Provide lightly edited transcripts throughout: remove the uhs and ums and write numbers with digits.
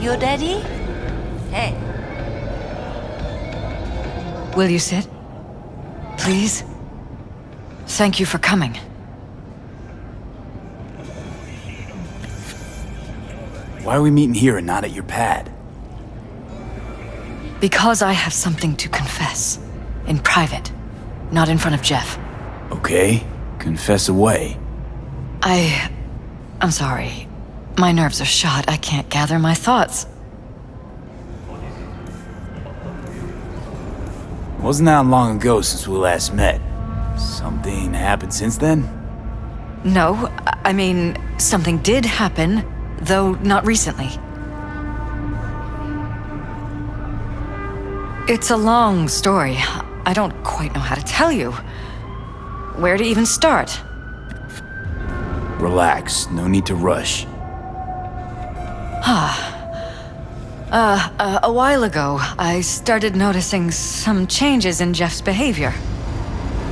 You ready? Hey. Will you sit? Please? Thank you for coming. Why are we meeting here and not at your pad? Because I have something to confess. In private. Not in front of Jeff. Okay, confess away. I'm sorry. My nerves are shot. I can't gather my thoughts. Wasn't that long ago since we last met? Something happened since then? No, I mean, something did happen, though not recently. It's a long story. I don't quite know how to tell you. Where to even start? Relax, no need to rush. A while ago, I started noticing some changes in Jeff's behavior.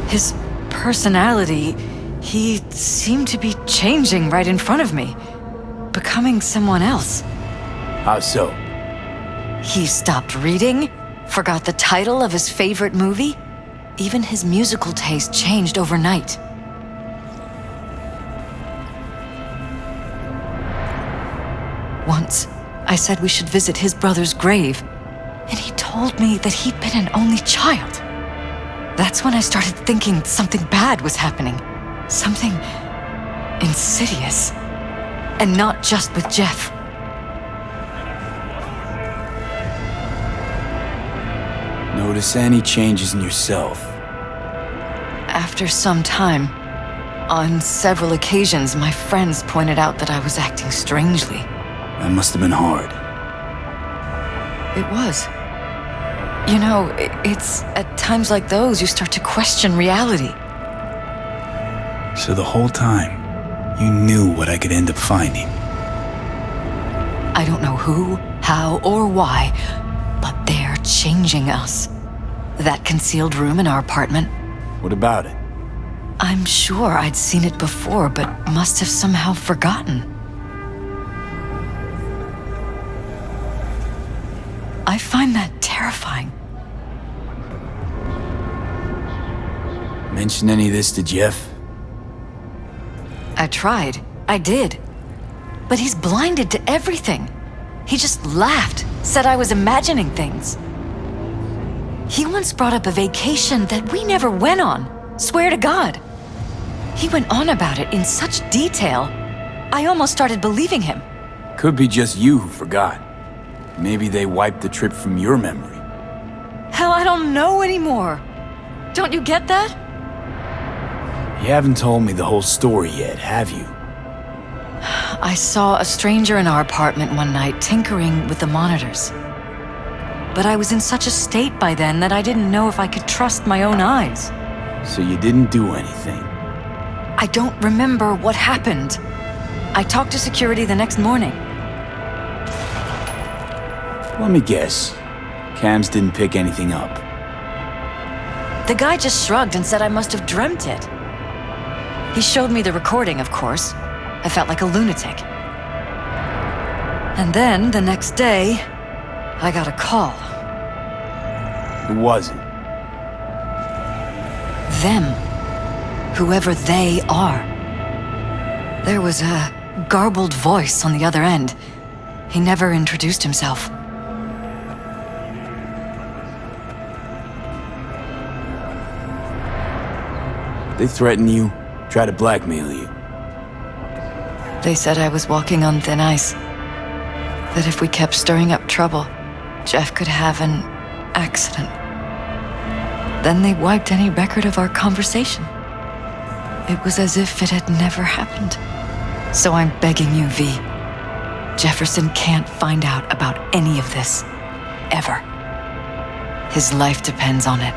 His personality, he seemed to be changing right in front of me, becoming someone else. How so? He stopped reading, forgot the title of his favorite movie. Even his musical taste changed overnight. Once, I said we should visit his brother's grave, and he told me that he'd been an only child. That's when I started thinking something bad was happening. Something insidious. And not just with Jeff. Notice any changes in yourself? After some time, on several occasions, my friends pointed out that I was acting strangely. That must have been hard. It was. You know, it's at times like those you start to question reality. So the whole time, you knew what I could end up finding. I don't know who, how, or why, but they're changing us. That concealed room in our apartment. What about it? I'm sure I'd seen it before, but must have somehow forgotten. I find that terrifying. Mention any of this to Jeff? I tried. I did. But he's blinded to everything. He just laughed, said I was imagining things. He once brought up a vacation that we never went on. Swear to God. He went on about it in such detail, I almost started believing him. Could be just you who forgot. Maybe they wiped the trip from your memory. Hell, I don't know anymore. Don't you get that? You haven't told me the whole story yet, have you? I saw a stranger in our apartment one night tinkering with the monitors. But I was in such a state by then that I didn't know if I could trust my own eyes. So you didn't do anything? I don't remember what happened. I talked to security the next morning. Let me guess. Cams didn't pick anything up. The guy just shrugged and said I must have dreamt it. He showed me the recording, of course. I felt like a lunatic. And then, the next day, I got a call. Who was it? Them. Whoever they are. There was a garbled voice on the other end. He never introduced himself. They threatened you, try to blackmail you. They said I was walking on thin ice. That if we kept stirring up trouble, Jeff could have an accident. Then they wiped any record of our conversation. It was as if it had never happened. So I'm begging you, V. Jefferson can't find out about any of this. Ever. His life depends on it.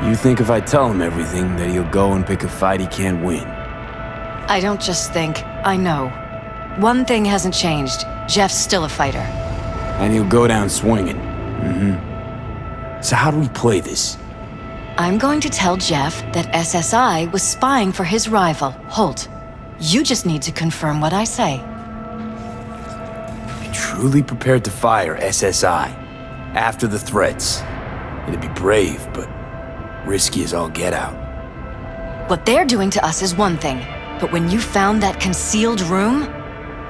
You think if I tell him everything, that he'll go and pick a fight he can't win? I don't just think, I know. One thing hasn't changed. Jeff's still a fighter. And he'll go down swinging. So how do we play this? I'm going to tell Jeff that SSI was spying for his rival, Holt. You just need to confirm what I say. You're truly prepared to fire SSI after the threats. It'd be brave, but risky as all get out. What they're doing to us is one thing, but when you found that concealed room,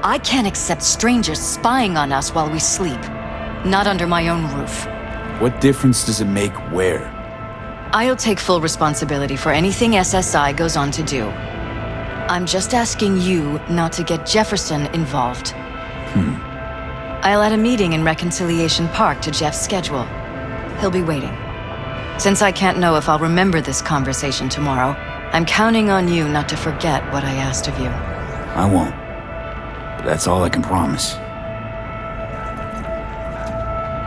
I can't accept strangers spying on us while we sleep. Not under my own roof. What difference does it make where? I'll take full responsibility for anything SSI goes on to do. I'm just asking you not to get Jefferson involved. I'll add a meeting in Reconciliation Park to Jeff's schedule. He'll be waiting. Since I can't know if I'll remember this conversation tomorrow, I'm counting on you not to forget what I asked of you. I won't. But that's all I can promise.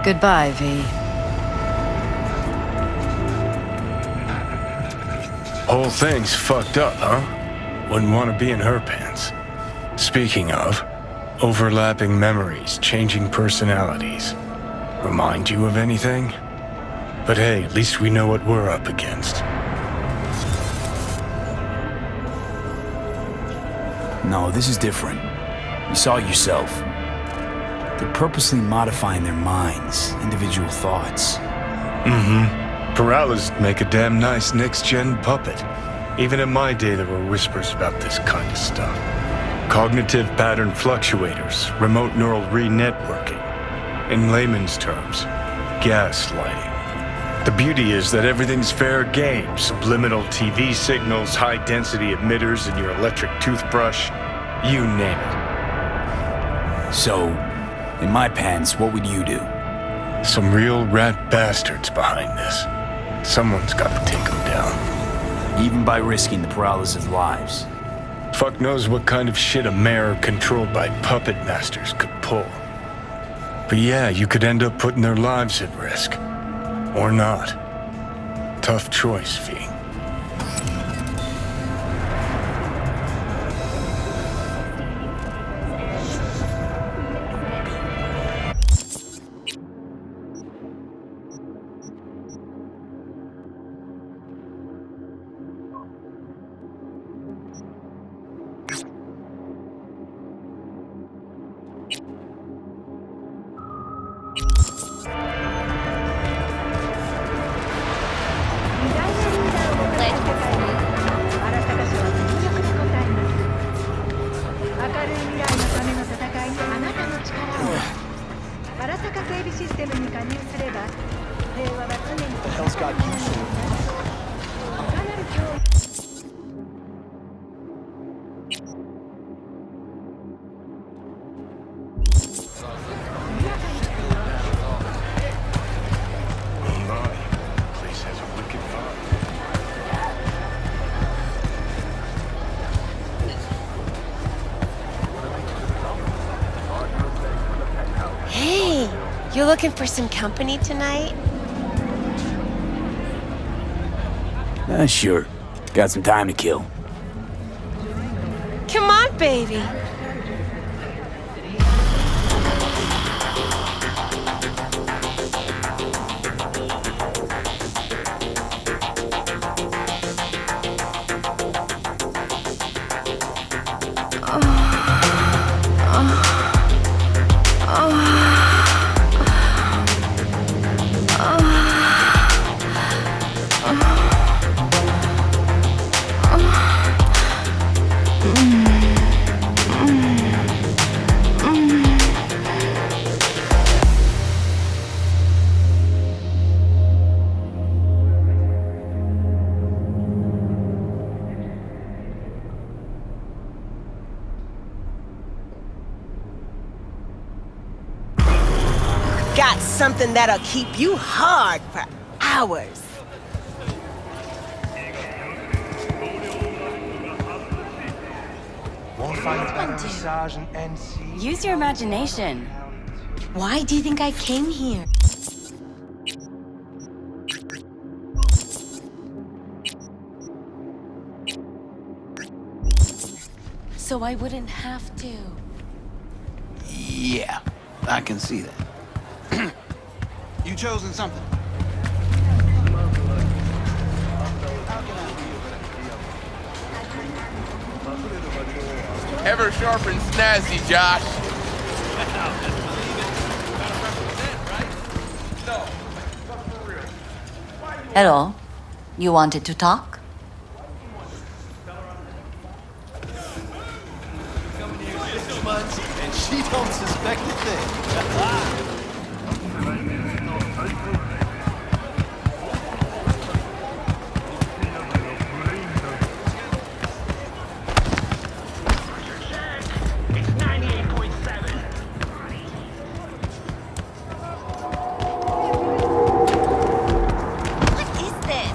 Goodbye, V. Whole thing's fucked up, huh? Wouldn't want to be in her pants. Speaking of, overlapping memories, changing personalities. Remind you of anything? But hey, at least we know what we're up against. No, this is different. You saw it yourself. They're purposely modifying their minds, individual thoughts. Peralez make a damn nice next-gen puppet. Even in my day, there were whispers about this kind of stuff. Cognitive pattern fluctuators, remote neural re-networking. In layman's terms, gaslighting. The beauty is that everything's fair game. Subliminal TV signals, high-density emitters in your electric toothbrush. You name it. So, in my pants, what would you do? Some real rat bastards behind this. Someone's got to take them down. Even by risking the Peralez's lives. Fuck knows what kind of shit a mayor controlled by puppet masters could pull. But yeah, you could end up putting their lives at risk. Or not. Tough choice, V. You looking for some company tonight? Sure. Got some time to kill. Come on, baby. Got something that'll keep you hard for hours. Use your imagination. Why do you think I came here? So I wouldn't have to. Yeah, I can see that. You chosen something? Ever sharp and snazzy, Josh. Hello. You wanted to talk? And she don't suspect a thing. What is this?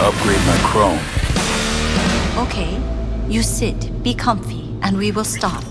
Upgrade my chrome. Okay. You sit, be comfy, and we will start.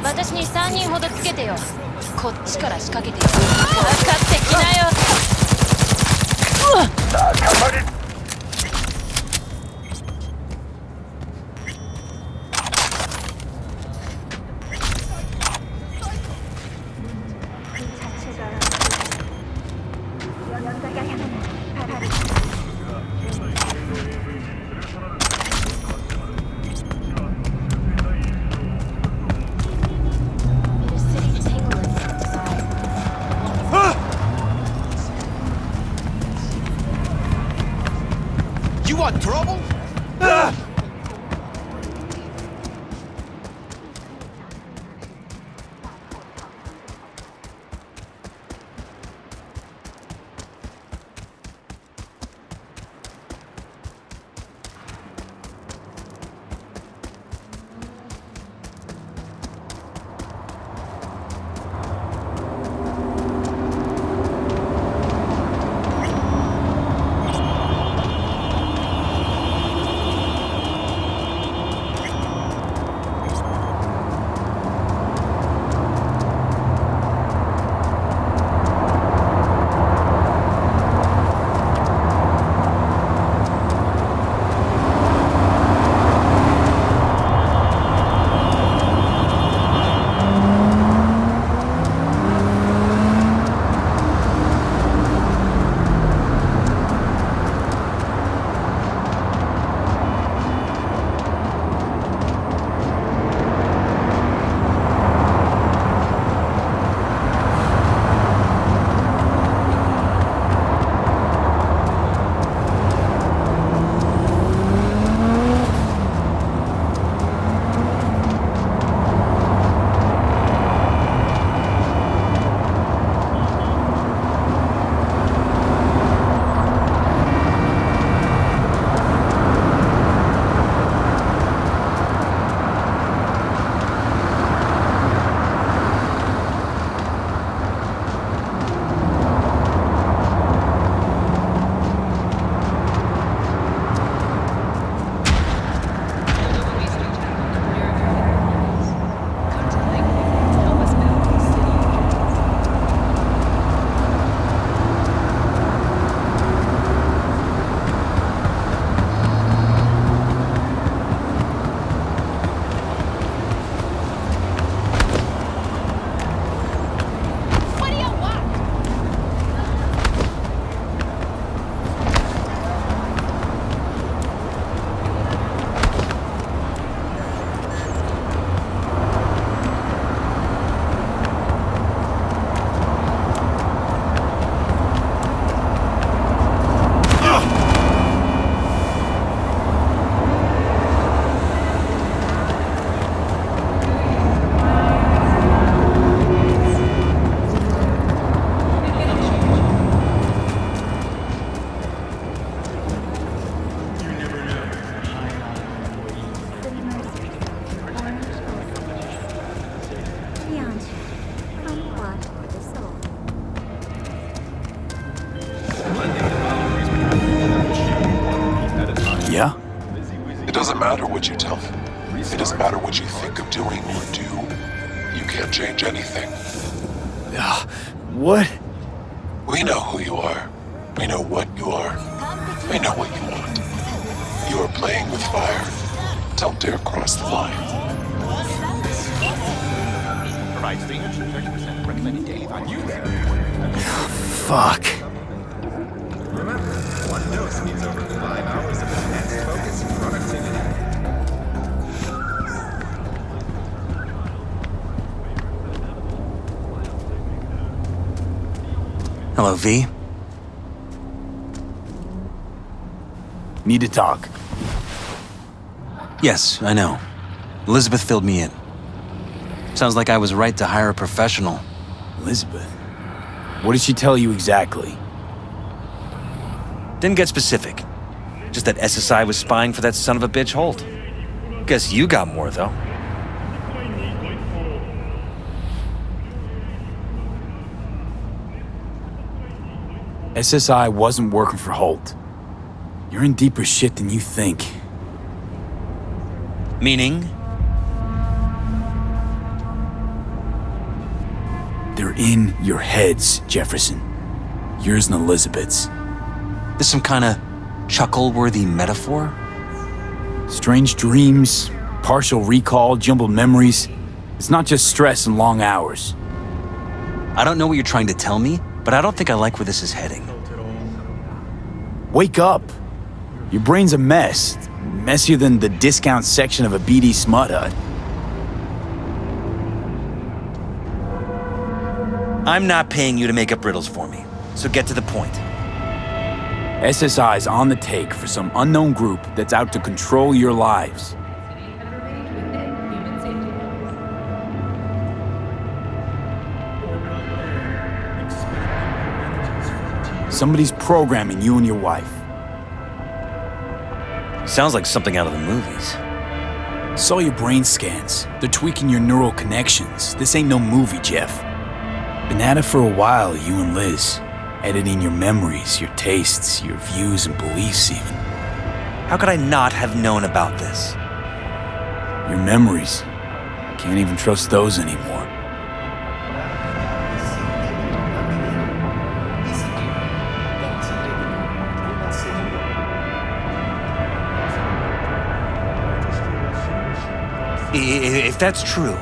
私に3人ほどつけてよ。こっちから仕掛けてよ。かかってきなよ。You want trouble? It doesn't matter what you tell me. It doesn't matter what you think of doing or do. You can't change anything. What? We know who you are. We know what you are. We know what you want. You are playing with fire. Don't dare cross the line. Provides 330% recommended day on you. Fuck. Remember, one dose means over 5 hours of enhanced focus and productivity. Hello, V. Need to talk. Yes, I know. Elizabeth filled me in. Sounds like I was right to hire a professional. Elizabeth? What did she tell you exactly? Didn't get specific. Just that SSI was spying for that son of a bitch Holt. Guess you got more, though. SSI wasn't working for Holt. You're in deeper shit than you think. Meaning? They're in your heads, Jefferson. Yours and Elizabeth's. This some kind of chuckle-worthy metaphor? Strange dreams, partial recall, jumbled memories. It's not just stress and long hours. I don't know what you're trying to tell me, but I don't think I like where this is heading. Wake up. Your brain's a mess. Messier than the discount section of a BD smut hut. I'm not paying you to make up riddles for me, so get to the point. SSI's on the take for some unknown group that's out to control your lives. Somebody's programming you and your wife. Sounds like something out of the movies. Saw your brain scans. They're tweaking your neural connections. This ain't no movie, Jeff. Been at it for a while, you and Liz. Editing your memories, your tastes, your views and beliefs even. How could I not have known about this? Your memories. Can't even trust those anymore. If that's true,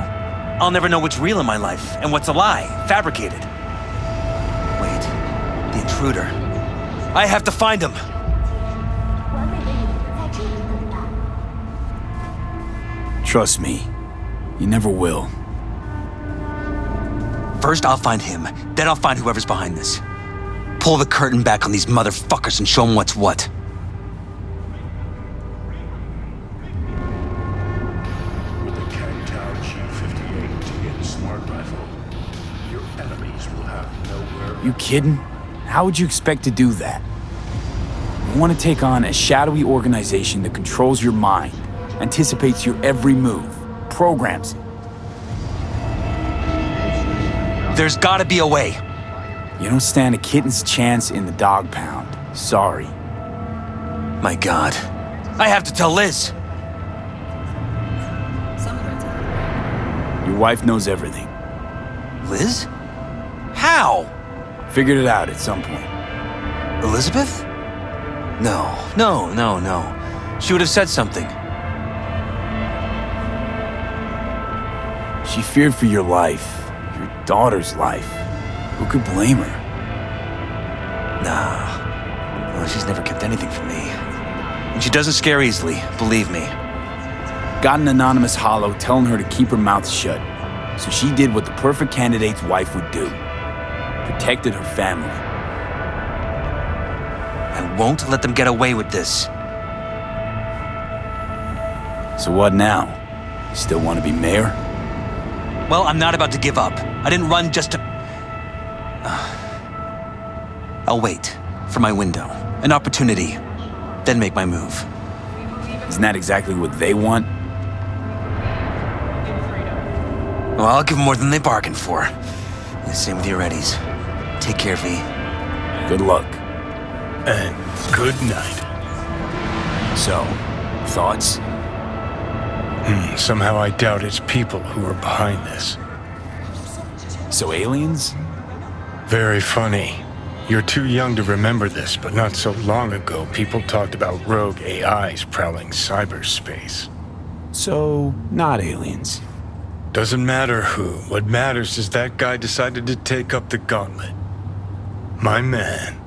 I'll never know what's real in my life and what's a lie, fabricated. Wait, the intruder. I have to find him! Trust me, you never will. First I'll find him, then I'll find whoever's behind this. Pull the curtain back on these motherfuckers and show them what's what. You kidding? How would you expect to do that? You want to take on a shadowy organization that controls your mind, anticipates your every move, programs it. There's gotta be a way. You don't stand a kitten's chance in the dog pound. Sorry. My God. I have to tell Liz. Your wife knows everything. Liz? How? Figured it out at some point. Elizabeth? No. She would have said something. She feared for your life, your daughter's life. Who could blame her? Nah. Well, she's never kept anything from me. And she doesn't scare easily, believe me. Got an anonymous holo telling her to keep her mouth shut. So she did what the perfect candidate's wife would do. Protected her family. I won't let them get away with this. So what now? You still want to be mayor? Well, I'm not about to give up. I didn't run just to... I'll wait for my window, an opportunity, then make my move. Isn't that exactly what they want? Well, I'll give them more than they bargained for. The same with your Eddies. Take care, V. Good luck. And good night. So, Thoughts? Somehow I doubt it's people who are behind this. So aliens? Very funny. You're too young to remember this, but not so long ago, people talked about rogue AIs prowling cyberspace. So, not aliens. Doesn't matter who. What matters is that guy decided to take up the gauntlet. My man.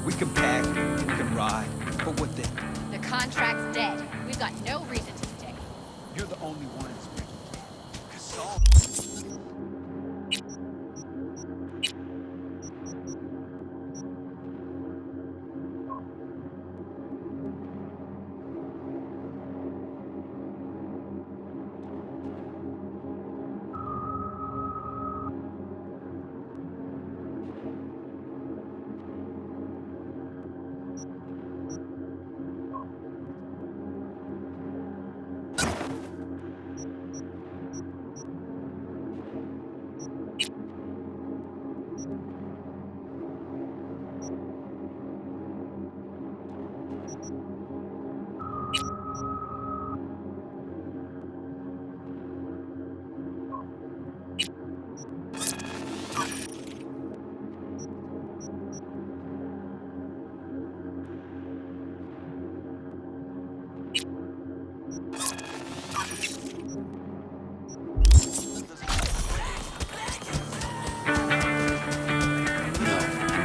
We can pack, we can ride, but what then? The contract's dead. We've got no reason to stay. You're the only one that's making care. 'Cause Saul...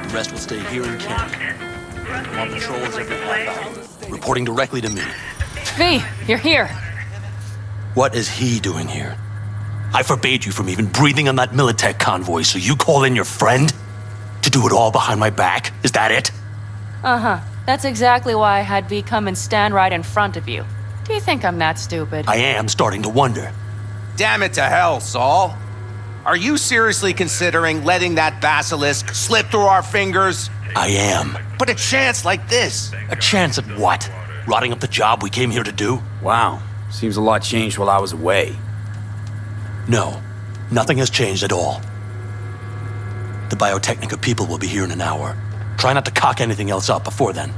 The rest will stay here in camp. I'm on patrols every half hour, reporting directly to me. V, you're here. What is he doing here? I forbade you from even breathing on that Militech convoy, so you call in your friend? To do it all behind my back? Is that it? Uh-huh. That's exactly why I had V come and stand right in front of you. Do you think I'm that stupid? I am starting to wonder. Damn it to hell, Saul. Are you seriously considering letting that basilisk slip through our fingers? I am. But a chance like this. A chance at what? Rotting up the job we came here to do? Wow. Seems a lot changed while I was away. No. Nothing has changed at all. The Biotechnica people will be here in an hour. Try not to cock anything else up before then.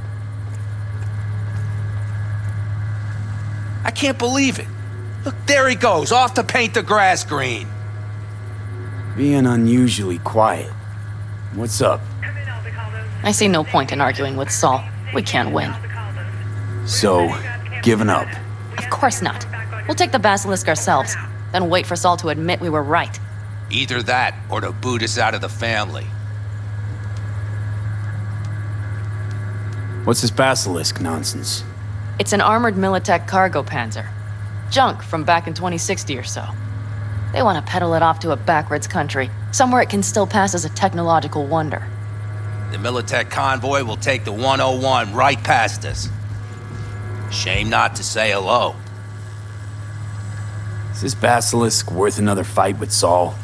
I can't believe it. Look, there he goes, off to paint the grass green. Being unusually quiet. What's up? I see no point in arguing with Saul. We can't win. So, giving up. Of course not. We'll take the basilisk ourselves, then wait for Saul to admit we were right. Either that, or to boot us out of the family. What's this basilisk nonsense? It's an armored Militech cargo panzer. Junk from back in 2060 or so. They want to peddle it off to a backwards country, somewhere it can still pass as a technological wonder. The Militech convoy will take the 101 right past us. Shame not to say hello. Is this basilisk worth another fight with Saul?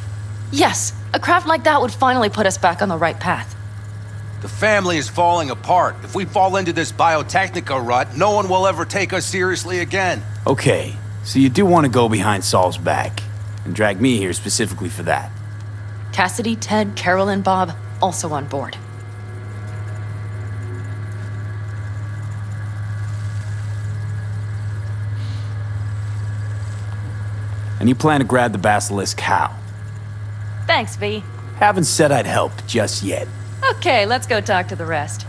Yes, a craft like that would finally put us back on the right path. The family is falling apart. If we fall into this Biotechnica rut, no one will ever take us seriously again. Okay, so you do want to go behind Saul's back, and drag me here specifically for that. Cassidy, Ted, Carol, and Bob also on board. And you plan to grab the basilisk how? Thanks, V. Haven't said I'd help just yet. Okay, let's go talk to the rest.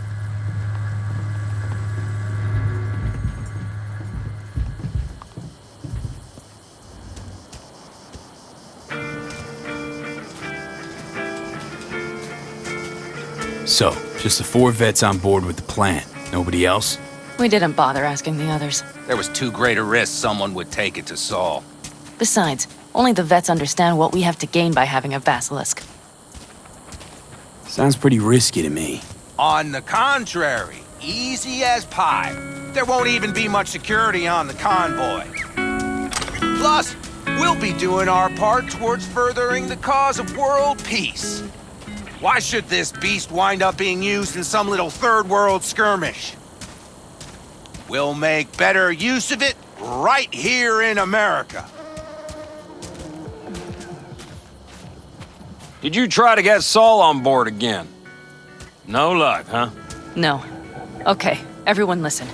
So, just the 4 vets on board with the plan. Nobody else? We didn't bother asking the others. There was too great a risk someone would take it to Saul. Besides, only the vets understand what we have to gain by having a basilisk. Sounds pretty risky to me. On the contrary, easy as pie. There won't even be much security on the convoy. Plus, we'll be doing our part towards furthering the cause of world peace. Why should this beast wind up being used in some little third world skirmish? We'll make better use of it right here in America. Did you try to get Saul on board again? No luck, huh? No. Okay, everyone listen.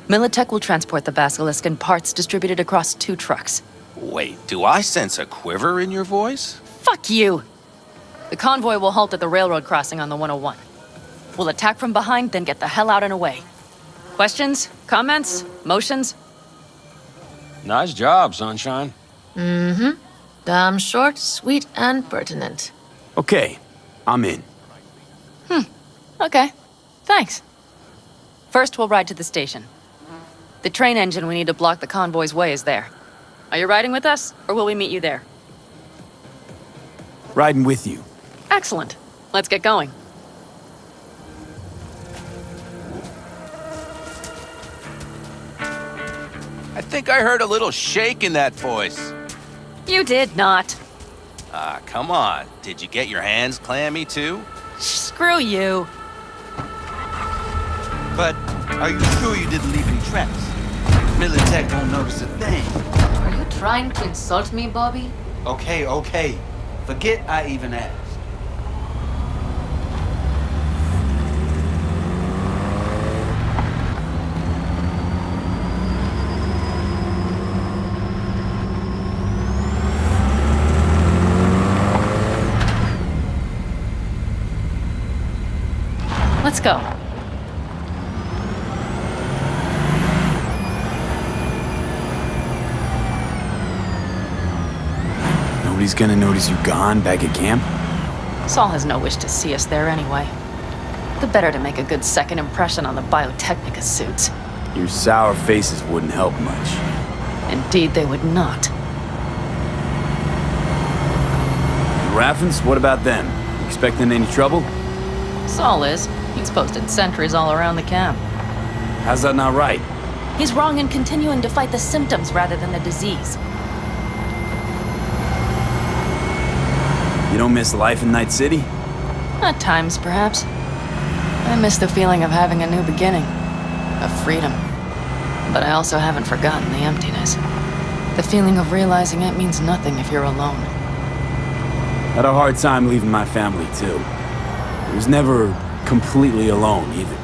Militech will transport the basilisk in parts distributed across 2 trucks. Wait, do I sense a quiver in your voice? Fuck you! The convoy will halt at the railroad crossing on the 101. We'll attack from behind, then get the hell out and away. Questions? Comments? Motions? Nice job, Sunshine. Mm-hmm. Damn short, sweet, and pertinent. Okay, I'm in. Okay. Thanks. First, we'll ride to the station. The train engine we need to block the convoy's way is there. Are you riding with us, or will we meet you there? Riding with you. Excellent. Let's get going. I think I heard a little shake in that voice. You did not. Ah, come on. Did you get your hands clammy too? Screw you. But are you sure you didn't leave any tracks? Militech won't notice a thing. Are you trying to insult me, Bobby? Okay. Forget I even asked. Let's go. Nobody's gonna notice you gone back at camp? Saul has no wish to see us there anyway. The better to make a good second impression on the Biotechnica suits. Your sour faces wouldn't help much. Indeed, they would not. The Raffens, what about them? Expecting any trouble? Saul is. He's posted sentries all around the camp. How's that not right? He's wrong in continuing to fight the symptoms rather than the disease. You don't miss life in Night City? At times, perhaps. I miss the feeling of having a new beginning, of freedom. But I also haven't forgotten the emptiness. The feeling of realizing it means nothing if you're alone. Had a hard time leaving my family, too. I was never completely alone, either.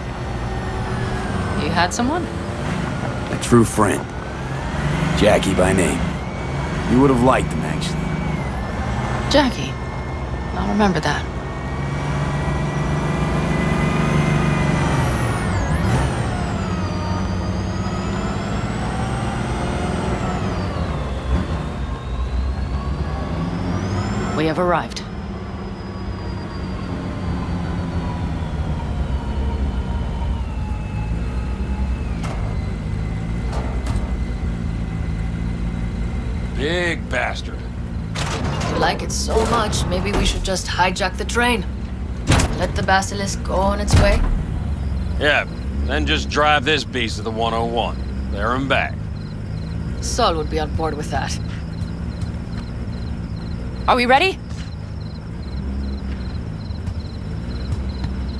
You had someone? A true friend. Jackie by name. You would have liked him, actually. Jackie. I'll remember that. We have arrived. Big bastard. If you like it so much, maybe we should just hijack the train. Let the basilisk go on its way. Yeah, then just drive this beast to the 101. There and back. Saul would be on board with that. Are we ready?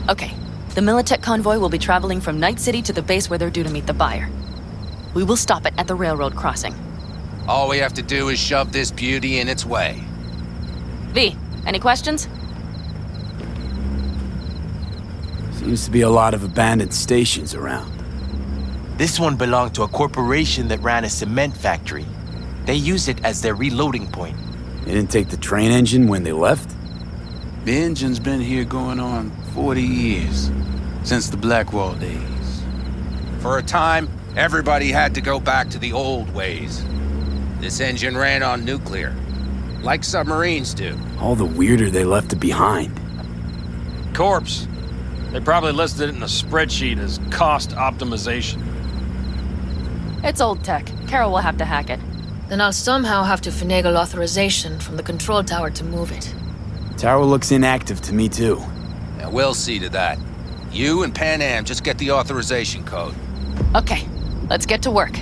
Okay. The Militech convoy will be traveling from Night City to the base where they're due to meet the buyer. We will stop it at the railroad crossing. All we have to do is shove this beauty in its way. V, any questions? Seems to be a lot of abandoned stations around. This one belonged to a corporation that ran a cement factory. They used it as their reloading point. They didn't take the train engine when they left? The engine's been here going on 40 years, since the Blackwall days. For a time, everybody had to go back to the old ways. This engine ran on nuclear, like submarines do. All the weirder they left it behind. Corpse. They probably listed it in a spreadsheet as cost optimization. It's old tech. Carol will have to hack it. Then I'll somehow have to finagle authorization from the control tower to move it. Tower looks inactive to me, too. Yeah, we'll see to that. You and Pan Am just get the authorization code. Okay, let's get to work.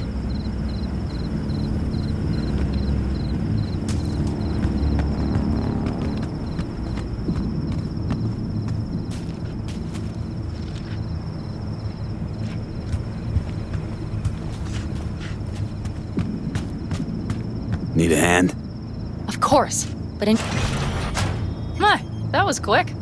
Need a hand? Of course, but in... My, that was quick.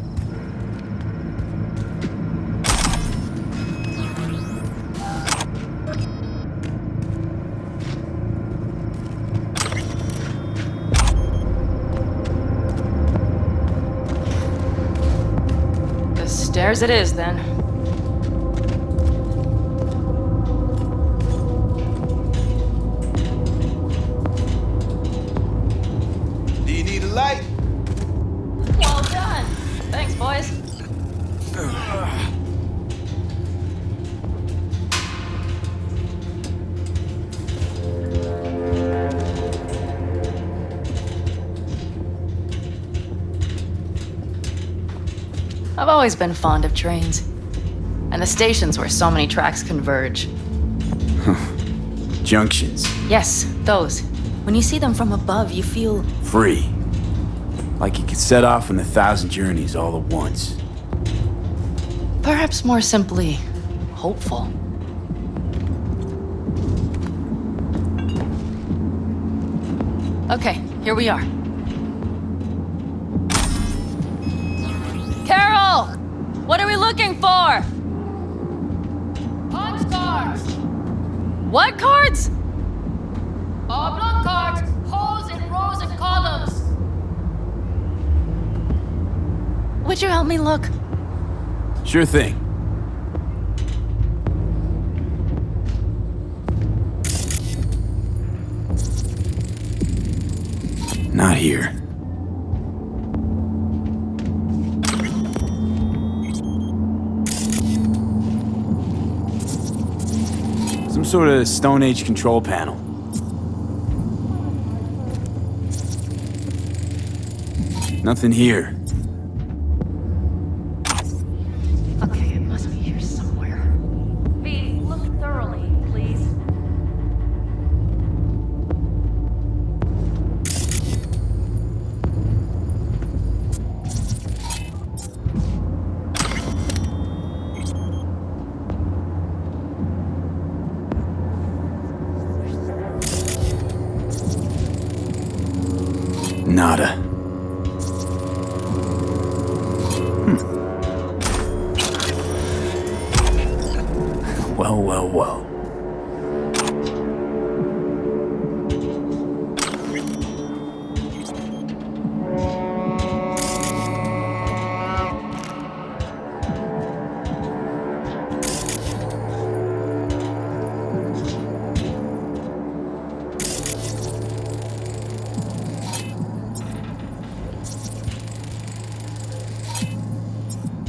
The stairs it is, then. Light. Well done. Thanks, boys. I've always been fond of trains. And the stations where so many tracks converge. Junctions. Yes, those. When you see them from above, you feel... Free. Like you could set off on 1,000 journeys all at once. Perhaps more simply, hopeful. Okay, here we are. Carol! What are we looking for? Punch cards! What cards? Oblong cards, holes in rows and columns. Would you help me look? Sure thing. Not here. Some sort of Stone Age control panel. Nothing here. Okay, it must be here somewhere. V, look thoroughly, please. Nada. Well, well, well.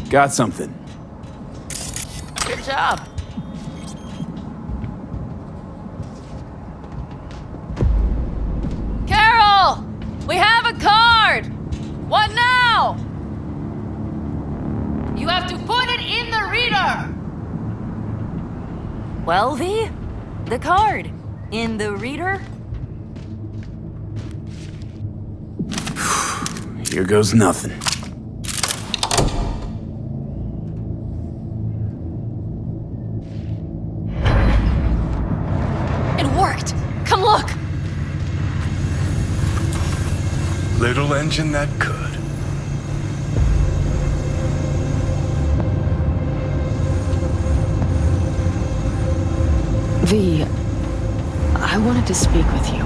Got something. Good job. Carol! We have a card! What now? You have to put it in the reader! Well, V? The card. In the reader? Here goes nothing. It worked! Come look! Little engine that could. V, I wanted to speak with you.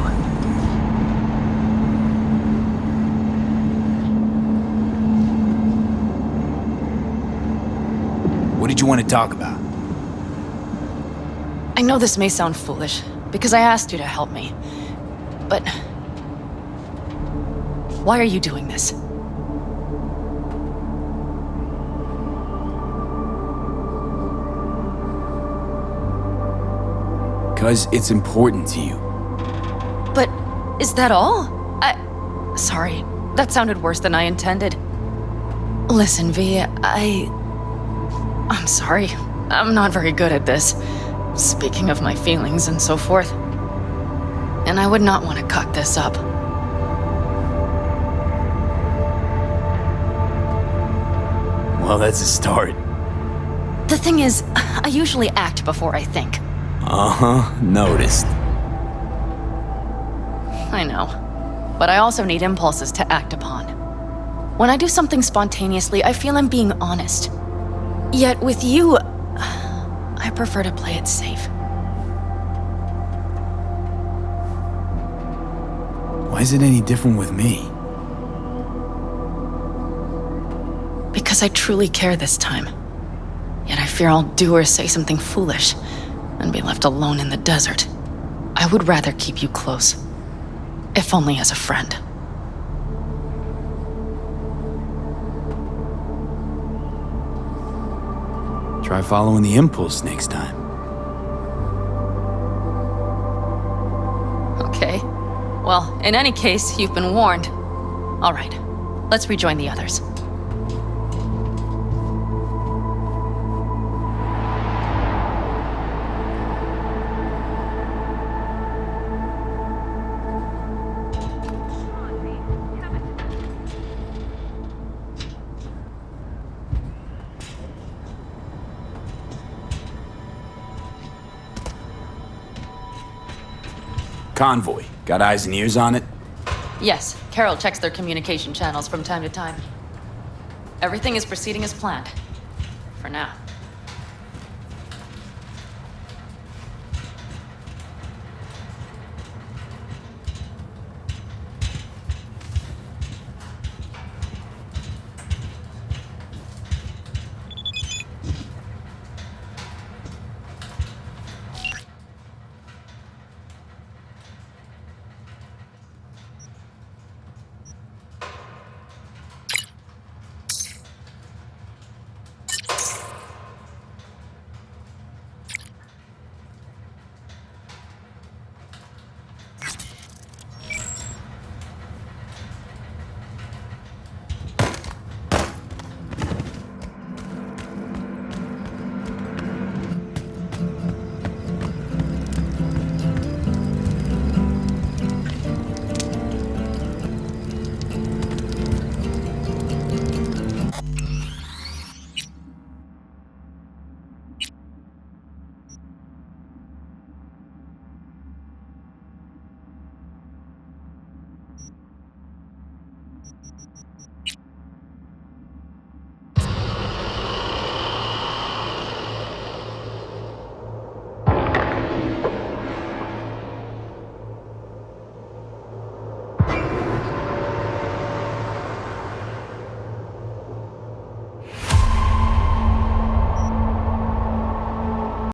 What did you want to talk about? I know this may sound foolish, because I asked you to help me. But... why are you doing this? Because it's important to you. But is that all? Sorry, that sounded worse than I intended. Listen, V, I'm sorry. I'm not very good at this. Speaking of my feelings and so forth. And I would not want to cock this up. Well, that's a start. The thing is, I usually act before I think. Uh-huh, noticed. I know. But I also need impulses to act upon. When I do something spontaneously, I feel I'm being honest. Yet with you, I prefer to play it safe. Why is it any different with me? Because I truly care this time. Yet I fear I'll do or say something foolish and be left alone in the desert. I would rather keep you close, if only as a friend. Try following the impulse next time. Okay. Well, in any case, you've been warned. All right, let's rejoin the others. convoy. Got eyes and ears on it? Yes, Carol checks their communication channels from time to time. Everything is proceeding as planned. For now.